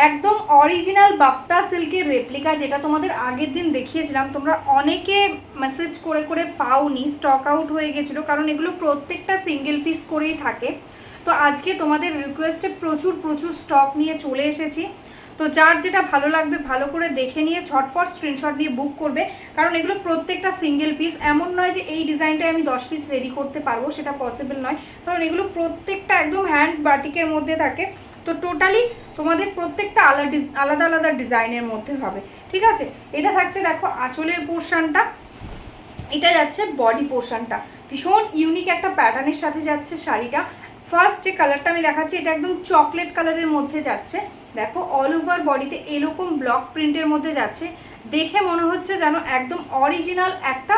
একদম অরিজিনাল বাপ্তা সিল্কের রেপ্লিকা, যেটা তোমাদের আগের দিন দেখিয়েছিলাম। তোমরা অনেকে মেসেজ করে করে পাওনি, স্টক আউট হয়ে গেছিলো, কারণ এগুলো প্রত্যেকটা সিঙ্গেল পিস করেই থাকে। তো আজকে তোমাদের রিকোয়েস্টে প্রচুর প্রচুর স্টক নিয়ে চলে এসেছি। তো যার যেটা ভালো লাগবে ভালো করে দেখে নিয়ে ঝটপট স্ক্রিনশট নিয়ে বুক করবে, কারণ এগুলো প্রত্যেকটা সিঙ্গেল পিস। এমন নয় যে এই ডিজাইনটায় আমি 10 পিস রেডি করতে পারবো, সেটা পসিবল নয়, কারণ এগুলো প্রত্যেকটা একদম হ্যান্ড বাটিকের মধ্যে থাকে। তো টোটালি তোমাদের প্রত্যেকটা আলাদা আলাদা ডিজাইনের মধ্যে হবে, ঠিক আছে। এটা থাকছে দেখো আঁচলের পোর্শনটা, এটা যাচ্ছে বডি পোর্শনটা। ভীষণ ইউনিক একটা প্যাটার্নের সাথে যাচ্ছে শাড়িটা। ফার্স্ট যে কালারটা আমি দেখাচ্ছি, এটা একদম চকলেট কালারের মধ্যে যাচ্ছে। দেখো অল ওভার বডিতে এরকম ব্লক প্রিন্টের মধ্যে যাচ্ছে। দেখে মনে হচ্ছে যেন একদম অরিজিনাল একটা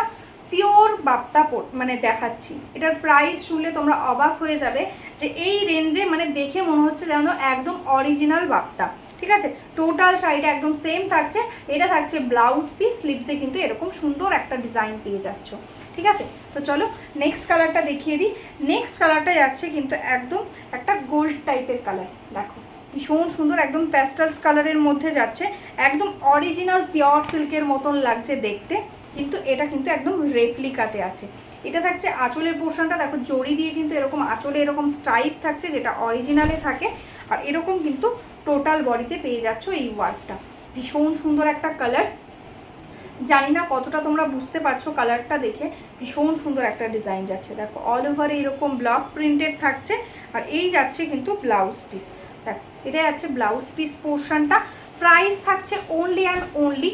পিওর বাপ্তা মানে দেখাচ্ছি। এটার প্রাইস শুনলে তোমরা অবাক হয়ে যাবে যে এই রেঞ্জে মানে দেখে মনে হচ্ছে যেন একদম অরিজিনাল বাপ্তা, ঠিক আছে। টোটাল শাড়িটা একদম সেম থাকছে। এটা থাকছে ব্লাউজ পিস, স্লিভসে কিন্তু এরকম সুন্দর একটা ডিজাইন পেয়ে যাচ্ছ, ঠিক আছে। তো চলো নেক্সট কালারটা দেখিয়ে দিই। নেক্সট কালারটা যাচ্ছে কিন্তু একদম একটা গোল্ড টাইপের কালার। দেখো ভীষণ সুন্দর, একদম প্যাস্টেলস কালারের মধ্যে যাচ্ছে। একদম অরিজিনাল পিওর সিল্কের মতন লাগছে দেখতে, কিন্তু এটা কিন্তু একদম রেপ্লিকাতে আছে। এটা থাকছে আঁচলের পোর্শনটা। দেখো জড়ি দিয়ে কিন্তু এরকম আঁচলে এরকম স্ট্রাইপ থাকছে, যেটা অরিজিনালে থাকে। আর এরকম কিন্তু টোটাল বডিতে পেয়ে যাচ্ছ এই ওয়ার্কটা। ভীষণ সুন্দর একটা কালার, জানি না কতটা তোমরা বুঝতে পারছো কালারটা দেখে। ভীষণ সুন্দর একটা ডিজাইন যাচ্ছে। দেখো অল ওভার এইরকম ব্লক প্রিন্টেড থাকছে। আর এই যাচ্ছে কিন্তু ব্লাউজ পিস। দেখো এটাই আছে ব্লাউজ পিস পোর্শনটা। প্রাইস থাকছে অনলি অ্যান্ড অনলি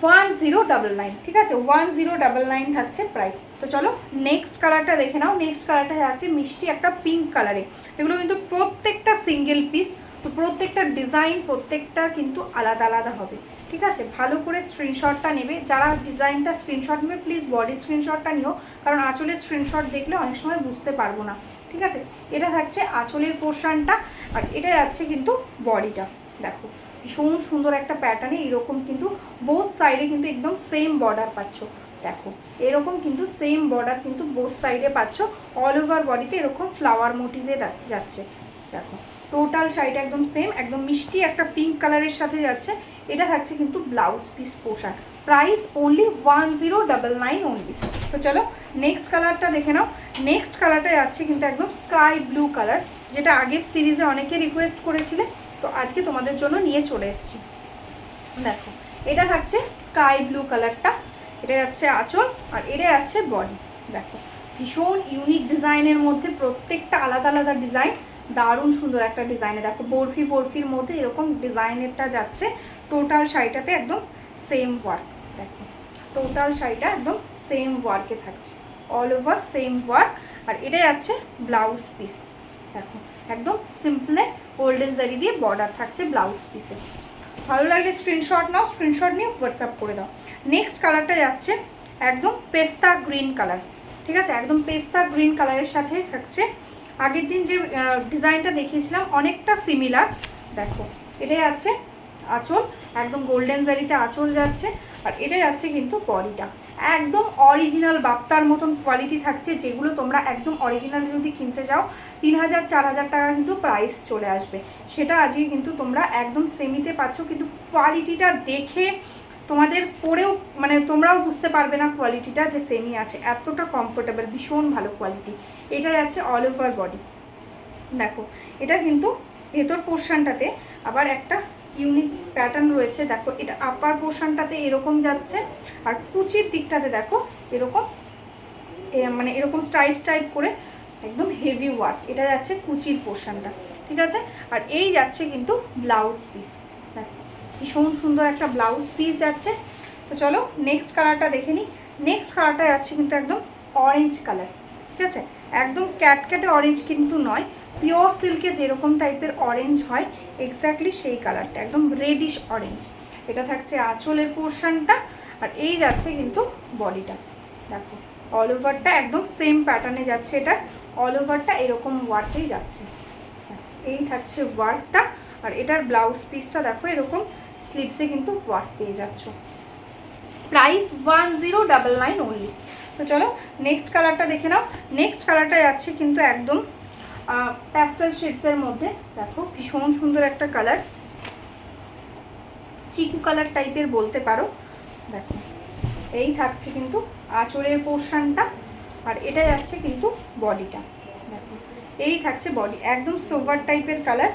1099, ঠিক আছে। 1099 থাকছে প্রাইস। তো চলো নেক্সট কালারটা দেখে নাও। নেক্সট কালারটা আছে মিষ্টি একটা পিঙ্ক কালারে। এগুলো কিন্তু প্রত্যেকটা সিঙ্গেল পিস, তো প্রত্যেকটা ডিজাইন প্রত্যেকটা কিন্তু আলাদা আলাদা হবে, ঠিক আছে। ভালো করে স্ক্রিনশটটা নেবে। যারা ডিজাইনটা স্ক্রিনশট নেবে প্লিজ বডি স্ক্রিনশটটা নিও, কারণ আঁচলের স্ক্রিনশট দেখলে অনেক সময় বুঝতে পারবো না, ঠিক আছে। এটা থাকছে আঁচলের পোর্শনটা। আর এটা যাচ্ছে কিন্তু বডিটা। দেখো ভীষণ সুন্দর একটা প্যাটার্নে এরকম কিন্তু বোথ সাইডে কিন্তু একদম সেম বর্ডার পাচ্ছ। দেখো এরকম কিন্তু সেম বর্ডার কিন্তু বোথ সাইডে পাচ্ছ। অল ওভার বডিতে এরকম ফ্লাওয়ার মোটিভে যাচ্ছে। দেখো টোটাল শাড়িটা একদম সেম, একদম মিষ্টি একটা পিঙ্ক কালারের সাথে যাচ্ছে। এটা থাকছে কিন্তু blouse piece portion. Price only 1099 only. তো চলো নেক্সট কালারটা দেখে নাও। নেক্সট কালারটা যাচ্ছে কিন্তু একদম স্কাই ব্লু কালার, যেটা আগের সিরিজে অনেকে রিকোয়েস্ট করেছিলে, তো আজকে তোমাদের জন্য নিয়ে চলে এসেছি। দেখো এটা থাকছে স্কাই ব্লু কালারটা। এটা যাচ্ছে আঁচল আর এটা যাচ্ছে বডি। দেখো ভীষণ ইউনিক ডিজাইনের মধ্যে, প্রত্যেকটা আলাদা আলাদা ডিজাইন। দারুণ সুন্দর একটা ডিজাইনে দেখো বরফি বরফির মধ্যে এরকম ডিজাইনেরটা যাচ্ছে। টোটাল শাড়িটাতে একদম সেম ওয়ার্ক। দেখো টোটাল শাড়িটা একদম সেম ওয়ার্কে থাকছে, অল ওভার সেম ওয়ার্ক। আর এটা যাচ্ছে ব্লাউজ পিস। দেখো একদম সিম্পলে গোল্ডেন জারি দিয়ে বর্ডার থাকছে ব্লাউজ পিসে। ভালো লাগলে স্ক্রিনশট নাও, স্ক্রিনশট নিয়ে হোয়াটসঅ্যাপ করে দাও। নেক্সট কালারটা যাচ্ছে একদম পেস্তা গ্রিন কালার, ঠিক আছে। একদম পেস্তা গ্রিন কালারের সাথে থাকছে আগের দিন যে ডিজাইনটা দেখিয়েছিলাম অনেকটা সিমিলার। দেখো এটা যাচ্ছে আঁচল, একদম গোল্ডেন জারিতে আঁচল যাচ্ছে। আর এটা যাচ্ছে কিন্তু বডিটা। একদম অরিজিনাল বাপ্তার মতন কোয়ালিটি থাকছে, যেগুলো তোমরা একদম অরিজিনাল যদি কিনতে যাও 3000 4000 টাকা কিন্তু প্রাইস চলে আসবে। সেটা আজকে কিন্তু তোমরা একদম সেমিতে পাচ্ছ, কিন্তু কোয়ালিটিটা দেখে তোমাদের পরেও মানে তোমরাও বুঝতে পারবে না কোয়ালিটিটা যে সেমি আছে। এতটা কমফোর্টেবল, ভীষণ ভালো কোয়ালিটি। এটা যাচ্ছে অল ওভার বডি। দেখো এটা কিন্তু ভেতর পোর্শনটাতে আবার একটা ইউনিক প্যাটার্ন রয়েছে। দেখো এটা আপার পোর্শনটাতে এরকম যাচ্ছে, আর কুচির দিকটাতে দেখো এরকম মানে এরকম স্ট্রাইপ করে একদম হেভি ওয়ার্ক। এটা যাচ্ছে কুচির পোর্শনটা, ঠিক আছে। আর এই যাচ্ছে কিন্তু ব্লাউজ পিস। দেখো ভীষণ সুন্দর একটা ব্লাউজ পিস যাচ্ছে। তো চলো নেক্সট কালারটা দেখে নিই। নেক্সট কালারটা যাচ্ছে কিন্তু একদম অরেঞ্জ কালার, ঠিক আছে। একদম ক্যাটক্যাটে অরেঞ্জ কিন্তু নয়, পিওর সিল্কে যেরকম টাইপের অরেঞ্জ হয় এক্স্যাক্টলি সেই কালারটা, একদম রেডিশ অরেঞ্জ। এটা থাকছে আঁচলের পোর্শনটা। আর এই যাচ্ছে কিন্তু বডিটা। দেখো অল ওভারটা একদম সেম প্যাটার্নে যাচ্ছে। এটা অল ওভারটা এরকম ওয়ার্কেই যাচ্ছে। এই থাকছে ওয়ার্কটা। আর এটার ব্লাউজ পিসটা দেখো এরকম স্লিভসে কিন্তু ওয়ার্ক পেয়ে যাচ্ছ। Price 1099 only. তো চলো নেক্সট কালারটা দেখে নাও। নেক্সট কালারটা যাচ্ছে কিন্তু একদম প্যাস্টেল শেডসের মধ্যে। দেখো ভীষণ সুন্দর একটা কালার, চিকু কালার টাইপের বলতে পারো। দেখো এই থাকছে কিন্তু আঁচলের পোর্শনটা, আর এটা যাচ্ছে কিন্তু বডিটা। দেখো এই থাকছে বডি, একদম সোভার টাইপের কালার,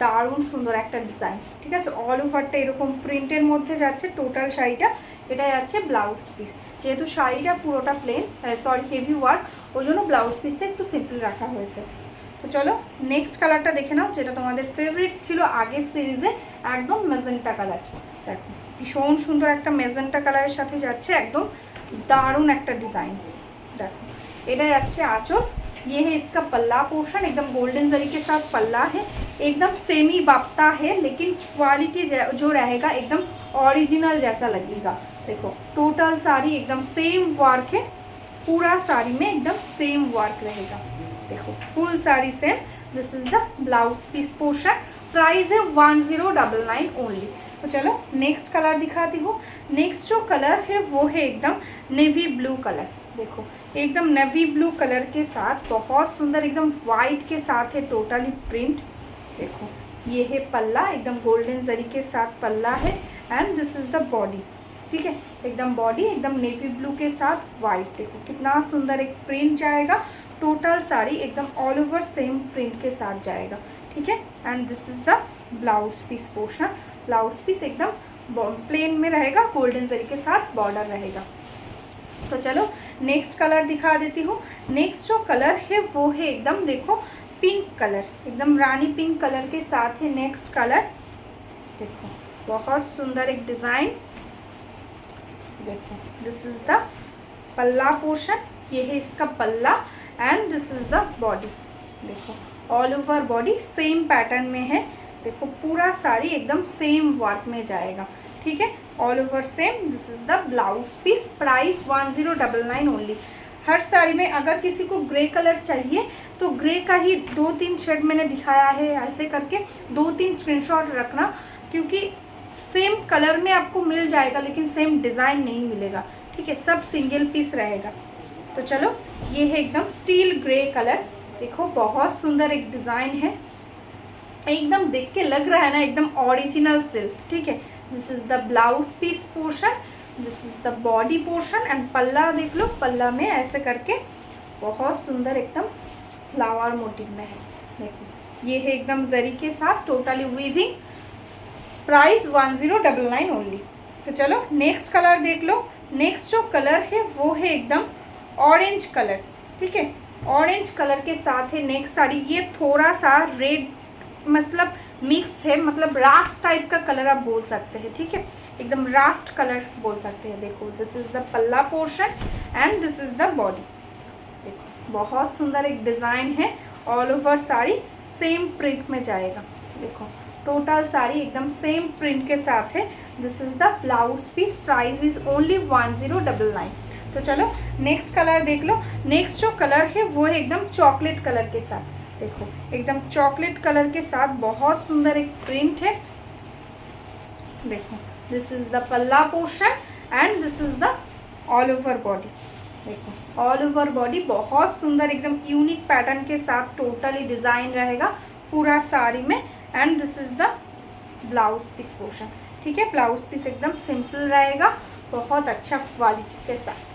দারুণ সুন্দর একটা ডিজাইন। ঠিক আছে, অল ওভারটা এরকম প্রিন্টের মধ্যে যাচ্ছে টোটাল শাড়িটা। এটা যাচ্ছে ব্লাউজ পিস, যেহেতু শাড়িটা পুরোটা প্লেন, সরি হেভি ওয়ার্ক, ওই জন্য ব্লাউজ পিসটা একটু সিম্পল রাখা হয়েছে। তো চলো নেক্সট কালারটা দেখে নাও, যেটা তোমাদের ফেভারিট ছিল আগের সিরিজে, একদম মেজেন্টা কালার। দেখো ভীষণ সুন্দর একটা মেজেন্টা কালারের সাথে যাচ্ছে, একদম दारुण একটা ডিজাইন। देखो এটা যাচ্ছে आंचल, ये है इसका पल्ला पोर्शन, एकदम गोल्डन जरी के साथ पल्ला है, एकदम सेमी बाप्ता है, लेकिन क्वालिटी जो रहेगा एकदम ओरिजिनल जैसा लगेगा। देखो टोटल साड़ी एकदम सेम वर्क है, पूरा साड़ी में एकदम सेम वर्क रहेगा। देखो full sari same. This is the blouse piece portion, price है 1099 ओनली। तो चलो नेक्स्ट कलर दिखाती हूँ। नेक्स्ट जो कलर है वो है एकदम नेवी ब्लू कलर। देखो एकदम नेवी ब्लू कलर के साथ बहुत सुंदर, एकदम वाइट के साथ है टोटली प्रिंट। देखो ये है पल्ला, एकदम गोल्डन जरी के साथ पल्ला है, and this is the body. ठीक है, एकदम बॉडी एकदम नेवी ब्लू के साथ वाइट। देखो कितना सुंदर एक प्रिंट जाएगा, टोटल साड़ी एकदम ऑल ओवर सेम प्रिंट के साथ जाएगा। ठीक है, and this is the blouse piece portion. Blouse piece एकदम प्लेन में रहेगा, गोल्डन जरी के साथ बॉर्डर रहेगा। तो चलो नेक्स्ट कलर दिखा देती हूँ। नेक्स्ट जो कलर है वो है एकदम देखो पिंक कलर, एकदम रानी पिंक कलर के साथ है नेक्स्ट कलर। देखो बहुत सुंदर एक डिज़ाइन। देखो दिस इज द पल्ला पोर्शन, ये है इसका पल्ला, and this is the body. देखो all over body same pattern में है। देखो पूरा साड़ी एकदम सेम वर्क में जाएगा। ठीक है, all over same. This is the blouse piece, price 1099 only. हर साड़ी में अगर किसी को ग्रे कलर चाहिए तो ग्रे का ही 2-3 शेड मैंने दिखाया है, ऐसे करके 2-3 स्क्रीनशॉट रखना, क्योंकि सेम कलर में आपको मिल जाएगा लेकिन सेम डिज़ाइन नहीं मिलेगा। ठीक है, सब सिंगल पीस रहेगा। तो चलो ये है एकदम स्टील ग्रे कलर। देखो बहुत सुंदर एक डिज़ाइन है, एकदम देख के लग रहा है ना एकदम ओरिजिनल सिल्क। ठीक है, this is the blouse piece portion, this is the body portion, and पल्ला देख लो, पल्ला में ऐसे करके बहुत सुंदर एकदम फ्लावर मोटिव में है। देखो ये है एकदम जरी के साथ टोटली वीविंग, प्राइस 1099 ओनली। तो चलो नेक्स्ट कलर देख लो। नेक्स्ट जो कलर है वो है एकदम ऑरेंज कलर। ठीक है, ऑरेंज कलर के साथ है नेक्स्ट साड़ी। ये थोड़ा सा रेड मतलब मिक्स है, मतलब रास्ट टाइप का कलर आप बोल सकते हैं। ठीक है, एकदम रास्ट कलर बोल सकते हैं। देखो दिस इज द पल्ला portion, and this is the body. देखो बहुत सुंदर एक डिज़ाइन है, all over sari same print में जाएगा। देखो टोटल साड़ी एकदम सेम प्रिंट के साथ है। This is the blouse piece, price is only 1099। तो चलो नेक्स्ट कलर देख लो। नेक्स्ट जो कलर है वो है एकदम चॉकलेट कलर के साथ। देखो एकदम चॉकलेट कलर के साथ बहुत सुंदर एक प्रिंट है। देखो दिस इज द पल्ला portion, and this is the all over body. देखो ऑल ओवर बॉडी बहुत सुंदर एकदम यूनिक पैटर्न के साथ टोटली डिज़ाइन रहेगा पूरा साड़ी में, and this is the blouse piece portion. ठीक है, ब्लाउज पीस एकदम सिंपल रहेगा, बहुत अच्छा क्वालिटी के साथ।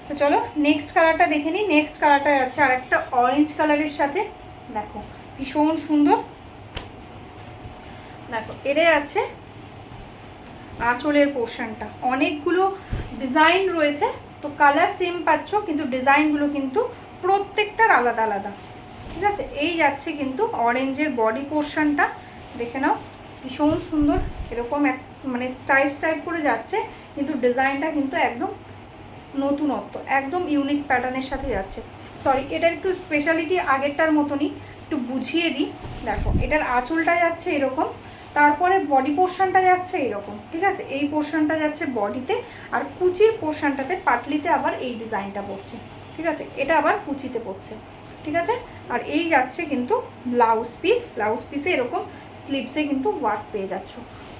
तो चलो नेक्स्ट कलरটা দেখে নিই। নেক্সট কালারটা আছে আরেকটা অরেঞ্জ কালারের সাথে। দেখো ভীষণ সুন্দর। দেখো এটা আছে আঁচলের পোর্শনটা, অনেকগুলো ডিজাইন রয়েছে, তো কালার সেম পাচ্ছ কিন্তু ডিজাইনগুলো কিন্তু প্রত্যেকটার আলাদা আলাদা। ঠিক আছে, এই যাচ্ছে কিন্তু অরেঞ্জের বডি পোর্শনটা, দেখে নাও ভীষণ সুন্দর, এরকম এক মানে স্টাইপ করে যাচ্ছে, কিন্তু ডিজাইনটা কিন্তু একদম নতুনত্ব, একদম ইউনিক প্যাটার্নের সাথে যাচ্ছে। সরি, এটার একটু স্পেশালিটি আগেরটার মতনই, একটু বুঝিয়ে দিই। দেখো এটার আঁচলটা যাচ্ছে এরকম, তারপরে বডি পোর্শনটা যাচ্ছে এরকম। ঠিক আছে, এই পোর্শনটা যাচ্ছে বডিতে, আর কুচির পোর্শনটাতে পাটলিতে আবার এই ডিজাইনটা পড়ছে। ঠিক আছে, এটা আবার কুচিতে পড়ছে। ঠিক আছে, আর এই যাচ্ছে কিন্তু ব্লাউজ পিস, ব্লাউজ পিসে এরকম স্লিভসে কিন্তু ওয়ার্ক পেয়ে যাচ্ছ।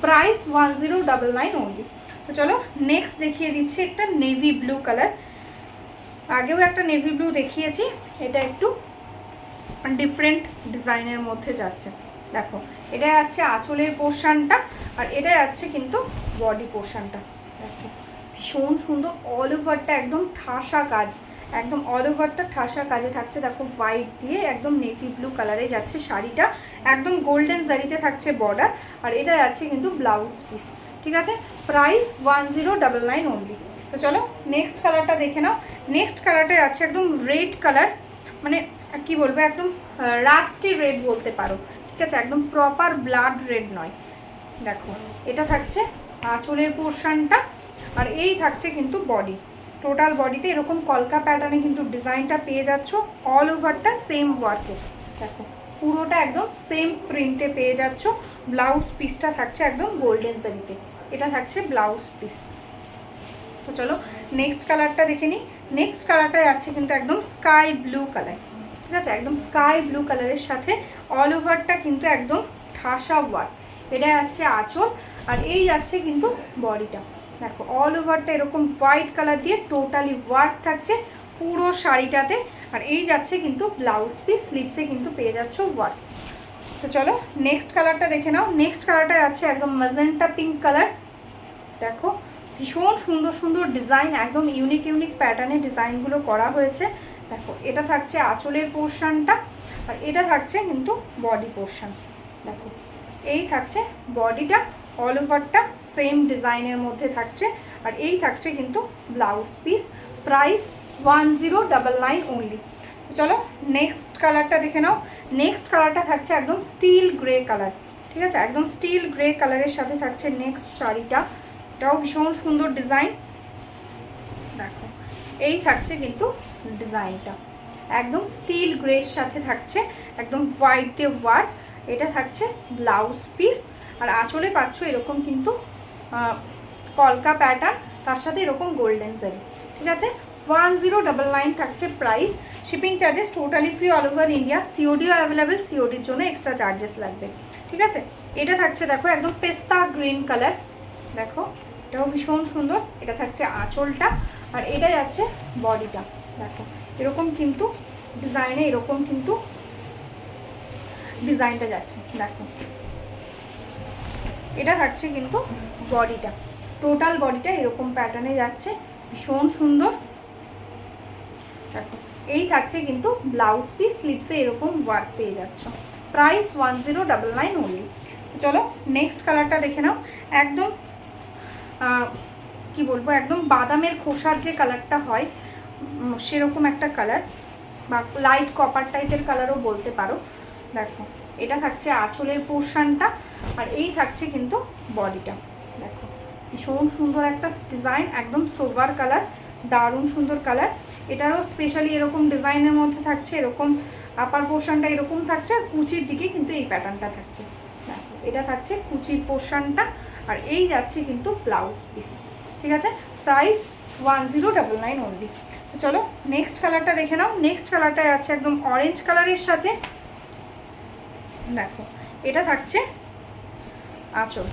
Price 1099 only. তো চলো নেক্সট দেখিয়ে দিচ্ছি একটা নেভি ব্লু কালার। আগেও একটা নেভি ব্লু দেখিয়েছি, এটা একটু ডিফারেন্ট ডিজাইনের মধ্যে যাচ্ছে। দেখো এটা আছে আঁচলের পোর্শনটা, আর এটা আছে কিন্তু বডি পোর্শনটা। দেখো ভীষণ সুন্দর, অল ওভারটা একদম ঠাসা কাজ, একদম অল ওভারটা ঠাসা কাজে থাকছে। দেখো হোয়াইট দিয়ে একদম নেভি ব্লু কালারে যাচ্ছে শাড়িটা, একদম গোল্ডেন জারিতে থাকছে বর্ডার, আর এটা আছে কিন্তু ব্লাউজ পিস। ঠিক আছে, প্রাইস 1099 অনলি। তো চলো নেক্সট কালারটা দেখে নাও। নেক্সট কালারটা আছে একদম রেড কালার, মানে কি বলবো, একদম রাস্টি রেড বলতে পারো। ঠিক আছে, একদম প্রপার ব্লাড রেড নয়। দেখো এটা থাকছে আঁচলের পোর্শনটা, আর এই থাকছে কিন্তু বডি। টোটাল বডিতে এরকম কলকা প্যাটার্নে কিন্তু ডিজাইনটা পেয়ে যাচ্ছ, অল ওভারটা সেম ওয়ার্কে। দেখো পুরোটা একদম সেম প্রিন্টে পেয়ে যাচ্ছ। ব্লাউজ পিসটা থাকছে একদম গোল্ডেন জারিতে, এটা থাকছে ব্লাউজ পিস। তো চলো নেক্সট কালারটা দেখে নিই। নেক্সট কালারটা আছে কিন্তু একদম স্কাই ব্লু কালার। ঠিক আছে, একদম স্কাই ব্লু কালারের সাথে অল ওভারটা কিন্তু একদম ঠাসা ওয়ার্ক। এটা আছে আঁচল, আর এই যাচ্ছে কিন্তু বডিটা। দেখো অল ওভারটা এরকম হোয়াইট কালার দিয়ে টোটালি ওয়ার্ক থাকছে পুরো শাড়িটাতে, আর এই যাচ্ছে কিন্তু ব্লাউজ পিস, স্লিভসে কিন্তু পেয়ে যাচ্ছ ওয়ার্ক। তো চলো নেক্সট কালারটা দেখে নাও। নেক্সট কালারটা আছে একদম ম্যাজেন্টা পিঙ্ক কালার। দেখো ভীষণ সুন্দর সুন্দর ডিজাইন, একদম ইউনিক ইউনিক প্যাটার্নে ডিজাইনগুলো করা হয়েছে। দেখো এটা থাকছে আঁচলের পোর্শনটা, আর এটা থাকছে কিন্তু বডি পোর্শন। দেখো এই থাকছে বডিটা, অল ওভারটা সেম ডিজাইনের মধ্যে থাকছে, আর এই থাকছে কিন্তু ব্লাউজ পিস। Price 1099 only. তো চলো নেক্সট কালারটা দেখে নাও। নেক্সট কালারটা থাকছে একদম স্টিল গ্রে কালার। ঠিক আছে, একদম স্টিল গ্রে কালারের সাথে থাকছে নেক্সট শাড়িটা, এটাও ভীষণ সুন্দর ডিজাইন। দেখো এই থাকছে কিন্তু ডিজাইনটা একদম স্টিল গ্রের সাথে থাকছে একদম হোয়াইট দিয়ে ওয়ার্ক। এটা থাকছে ব্লাউজ পিস, আর আঁচলে পাচ্ছ এরকম কিন্তু কলকা প্যাটার্ন, তার সাথে এরকম গোল্ডেন জারি। ঠিক আছে, 1099 থাকছে price. Shipping charges totally free all over India. সিওডিও অ্যাভেলেবেল, সিওডির জন্য এক্সট্রা চার্জেস লাগবে। ঠিক আছে, এটা থাকছে দেখো একদম পেস্তা গ্রিন কালার। দেখো এটাও ভীষণ সুন্দর, এটা থাকছে আঁচলটা, আর এটা যাচ্ছে বডিটা। দেখো এরকম কিন্তু ডিজাইনে এরকম কিন্তু ডিজাইনটা যাচ্ছে। দেখো এটা থাকছে কিন্তু বডিটা, টোটাল বডিটা এরকম প্যাটার্নে যাচ্ছে, ভীষণ সুন্দর। দেখো এই থাকছে কিন্তু ব্লাউজ পিস, স্লিভসে এরকম ওয়ার্ক পেয়ে যাচ্ছ। Price 1099 only. চলো নেক্সট কালারটা দেখে নাও। একদম কি বলবো, একদম বাদামের খোসার যে কালারটা হয় সেরকম একটা কালার, বা লাইট কপার টাইপের কালারও বলতে পারো। দেখো এটা থাকছে আঁচলের পোর্শনটা, আর এই থাকছে কিন্তু বডিটা। দেখো ভীষণ সুন্দর একটা ডিজাইন, একদম সোভার কালার, দারুণ সুন্দর কালার। এটারও স্পেশালি এরকম ডিজাইনের মধ্যে থাকছে এরকম আপার পোর্শনটা এরকম থাকছে, আর কুচির দিকে কিন্তু এই প্যাটার্নটা থাকছে। দেখো এটা থাকছে কুচির পোর্শনটা, আর এই যাচ্ছে কিন্তু ব্লাউজ পিস। ঠিক আছে, প্রাইস 1099 অনলি। তো চলো নেক্সট কালারটা দেখে নাও। নেক্সট কালারটা আছে একদম অরেঞ্জ কালারের সাথে। দেখো এটা থাকছে আঁচল,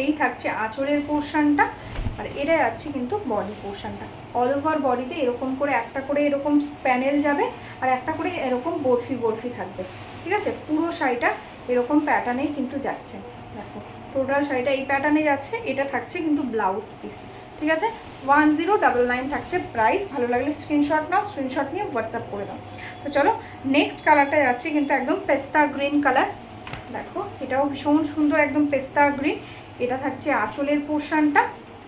এই থাকছে আঁচলের পোর্শনটা, আর এটা যাচ্ছে কিন্তু বডি পোর্শনটা। অল ওভার বডিতে এরকম করে একটা করে এরকম প্যানেল যাবে, আর একটা করে এরকম বরফি বরফি থাকবে। ঠিক আছে, পুরো শাড়িটা এরকম প্যাটার্নেই কিন্তু যাচ্ছে। দেখো টোটাল শাড়িটা এই প্যাটার্নে যাচ্ছে, এটা থাকছে কিন্তু ব্লাউজ পিস। ঠিক আছে, 1099 থাকছে প্রাইস। ভালো লাগলে স্ক্রিনশট নাও, স্ক্রিনশট নিয়ে হোয়াটসঅ্যাপ করে দাও। তো চলো নেক্সট কালারটা যাচ্ছে কিন্তু একদম পেস্তা গ্রিন কালার। দেখো এটাও ভীষণ সুন্দর, একদম পেস্তা গ্রিন। এটা থাকছে আঁচলের পোর্শনটা,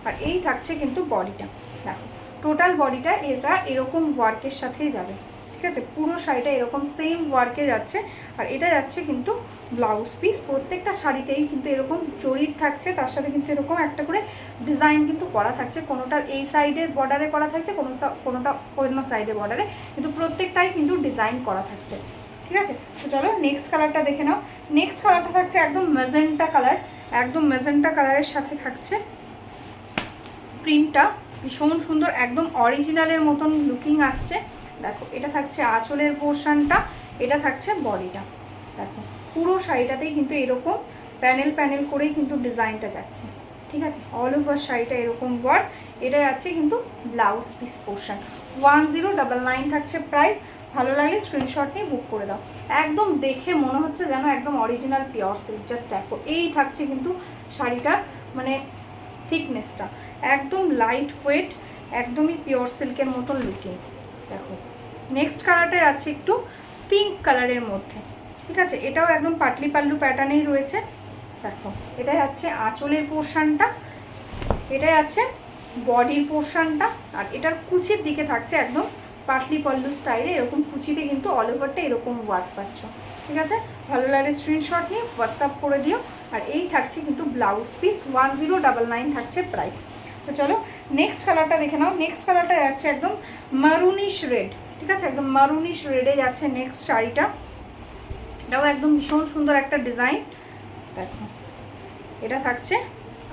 আর এই থাকছে কিন্তু বডিটা। দেখো টোটাল বডিটা এটা এরকম ওয়ার্কের সাথেই যাবে। ঠিক আছে, পুরো শাড়িটা এরকম সেম ওয়ার্কে যাচ্ছে, আর এটা যাচ্ছে কিন্তু ব্লাউজ পিস। প্রত্যেকটা শাড়িতেই কিন্তু এরকম জরির থাকছে, তার সাথে কিন্তু এরকম একটা করে ডিজাইন কিন্তু করা থাকছে। কোনোটার এই সাইডের বর্ডারে করা থাকছে, কোনোটা অন্য সাইডের বর্ডারে, কিন্তু প্রত্যেকটাই কিন্তু ডিজাইন করা থাকছে। ঠিক আছে, তো চলো নেক্সট কালারটা দেখে নাও। নেক্সট কালারটা থাকছে একদম ম্যাজেন্টা কালার। একদম ম্যাজেন্টা কালারের সাথে থাকছে প্রিন্টটা ভীষণ সুন্দর, একদম অরিজিনালের মতন লুকিং আসছে। দেখো এটা থাকছে আঁচলের পোর্শনটা, এটা থাকছে বডিটা। দেখো পুরো শাড়িটাতেই কিন্তু এরকম প্যানেল প্যানেল করেই কিন্তু ডিজাইনটা যাচ্ছে। ঠিক আছে, অল ওভার শাড়িটা এরকম ওয়ার্ক। এটা যাচ্ছে কিন্তু ব্লাউজ পিস পোর্শন। 1099 থাকছে প্রাইস। ভালো লাগলে স্ক্রিনশট নিয়ে বুক করে দাও। একদম দেখে মনে হচ্ছে যেন একদম অরিজিনাল পিওর সিল্ক। জাস্ট দেখো, এই থাকছে কিন্তু শাড়িটার মানে থিকনেসটা একদম লাইট ওয়েট, একদমই পিওর সিল্কের মতন লুকিং। দেখো নেক্সট কালারটা আছে একটু পিঙ্ক কালারের মধ্যে, ঠিক আছে, এটাও একদম পাটলি পাল্লু প্যাটার্নেই রয়েছে। দেখো এটাই আছে আঁচলের পোর্শনটা, এটাই আছে বডির পোর্শনটা, আর এটার কুচির দিকে থাকছে একদম পাটলি পাল্লু স্টাইলে, এরকম কুচিতে কিন্তু অল ওভারটা এরকম ওয়ার্ক পাচ্ছ, ঠিক আছে। ভালো লাগলে স্ক্রিনশট নিয়ে হোয়াটসঅ্যাপ করে দিও। আর এই থাকছে কিন্তু ব্লাউজ পিস, 1099 থাকছে প্রাইস। তো চলো নেক্সট কালারটা দেখে নাও। নেক্সট কালারটা যাচ্ছে একদম মারুনিশ রেড, ঠিক আছে, একদম মারুনিশ রেডে যাচ্ছে নেক্সট শাড়িটা। এটাও একদম ভীষণ সুন্দর একটা ডিজাইন। দেখো এটা থাকছে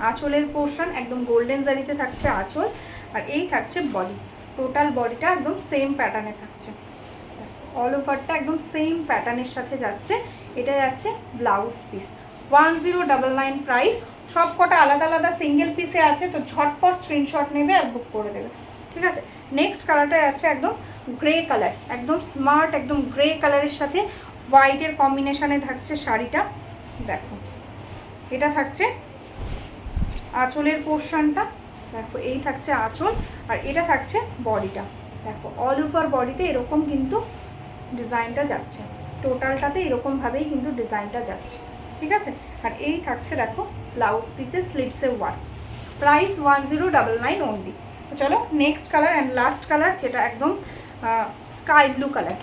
আঁচলের পোর্শন, একদম গোল্ডেন জারিতে থাকছে আঁচল, আর এই থাকছে বডি। টোটাল বডিটা একদম সেম প্যাটার্নে থাকছে, অল ওভারটা একদম সেম প্যাটার্নের সাথে যাচ্ছে। এটা যাচ্ছে ব্লাউজ পিস, 1099 প্রাইস। সব কটা আলাদা আলাদা সিঙ্গেল পিসে আছে, তো ঝটপট স্ক্রিনশট নেবে আর বুক করে দেবে, ঠিক আছে। নেক্সট কালারটা আছে একদম গ্রে কালার, একদম স্মার্ট একদম গ্রে কালারের সাথে হোয়াইটের কম্বিনেশানে থাকছে শাড়িটা। দেখো এটা থাকছে আঁচলের পোর্শনটা, দেখো এই থাকছে আঁচল, আর এটা থাকছে বডিটা। দেখো অল ওভার বডিতে এরকম কিন্তু ডিজাইনটা যাচ্ছে, টোটালটাতে এরকমভাবেই কিন্তু ডিজাইনটা যাচ্ছে, ঠিক আছে। আর এই থাকছে দেখো ব্লাউজ পিসের স্লিভসে ওয়ার্ক, প্রাইস 1099 অনলি। তো চলো next colour and last colour, যেটা একদম স্কাই ব্লু কালার।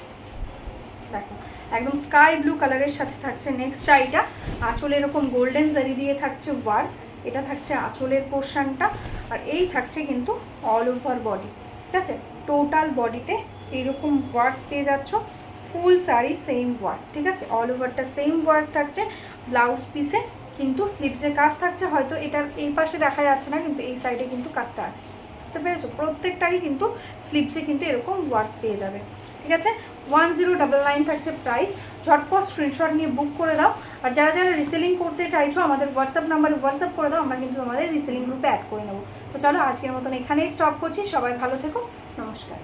দেখো একদম স্কাই ব্লু কালারের সাথে থাকছে নেক্সট শাড়িটা। আঁচলে এরকম গোল্ডেন জারি দিয়ে থাকছে ওয়ার্ক, এটা থাকছে আঁচলের পোর্শনটা, আর এই থাকছে কিন্তু অল ওভার বডি, ঠিক আছে। টোটাল বডিতে এইরকম ওয়ার্ক পেয়ে যাচ্ছ, ফুল শাড়ি সেম ওয়ার্ক, ঠিক আছে, অল ওভারটা সেম ওয়ার্ক থাকছে। ব্লাউজ পিসে কিন্তু স্লিভসের কাজ থাকছে, হয়তো এটার এই পাশে দেখা যাচ্ছে না, কিন্তু এই সাইডে কিন্তু কাজটা আছে, বুঝতে পেরেছো। প্রত্যেকটারই কিন্তু স্লিভসে কিন্তু এরকম ওয়ার্ক পেয়ে যাবে, ঠিক আছে। 1099 থাকছে প্রাইস। ঝটপট স্ক্রিনশট নিয়ে বুক করে দাও। আর যারা যারা রিসেলিং করতে চাইছো আমাদের হোয়াটসঅ্যাপ নাম্বারে হোয়াটসঅ্যাপ করে দাও, আমরা কিন্তু তোমাদের রিসেলিং গ্রুপে অ্যাড করে নেবো। তো চলো আজকের মতন এখানেই স্টপ করছি, সবাই ভালো থেকো, নমস্কার।